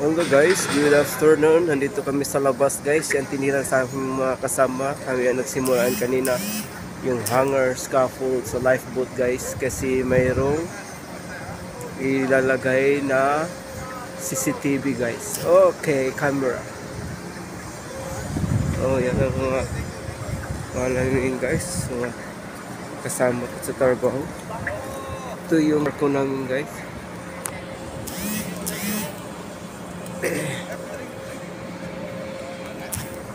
Hello guys, good afternoon. Nandito kami sa labas guys. Yan tinira sa aming mga kasama. Kami ang nagsimulaan kanina yung hanger scaffold sa lifeboat guys. Kasi mayroong ilalagay na CCTV guys. Okay, camera. Oh, yan ang mga namin guys. Mga kasama ko sa trabaho. Ito yung barko namin guys.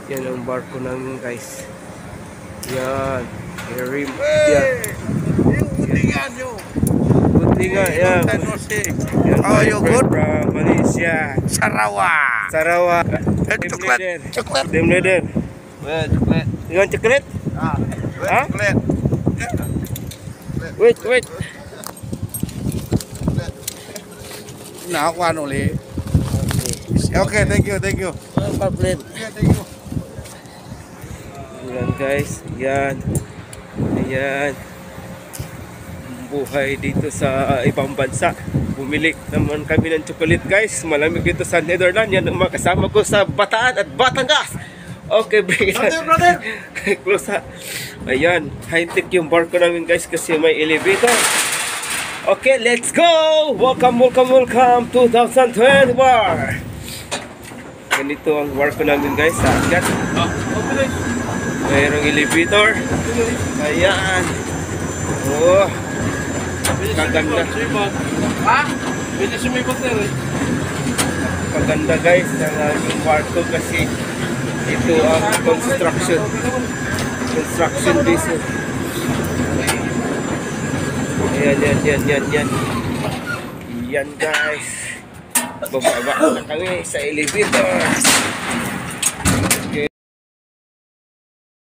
Yan ang barko namin guys. Yan. Rim. Yan. Buti nga nyo. Buti nga. Yan. Oh, you good? From Malaysia. Sarawak. Sarawak. Coklat. Coklat. Team leader. Coklat. You want chocolate? Ah, coklat. Wait. Nakakuha ulit. Okay, thank you. Chocolate. Yeah, thank you. Yan guys. Yan. Ayan. Buhay dito sa ibang bansa. Bumili naman kami ng chocolate guys. Malamig dito sa Netherlands. Yan ang mga kasama ko sa Bataan at Batangas. Okay, bring it up. Brother. Close up. Ayan. High-tech yung barko namin guys kasi may elevator. Okay, let's go! Welcome 2021! Ganito ang barko namin guys sa agat. Mayroong elevator. Ayan. Oh. Kaganda. Ha? Pwede sumibot na rin. Kaganda guys ang aming barko kasi ito ang construction business. Ayan. Yan guys. Bababa na kami sa elevator.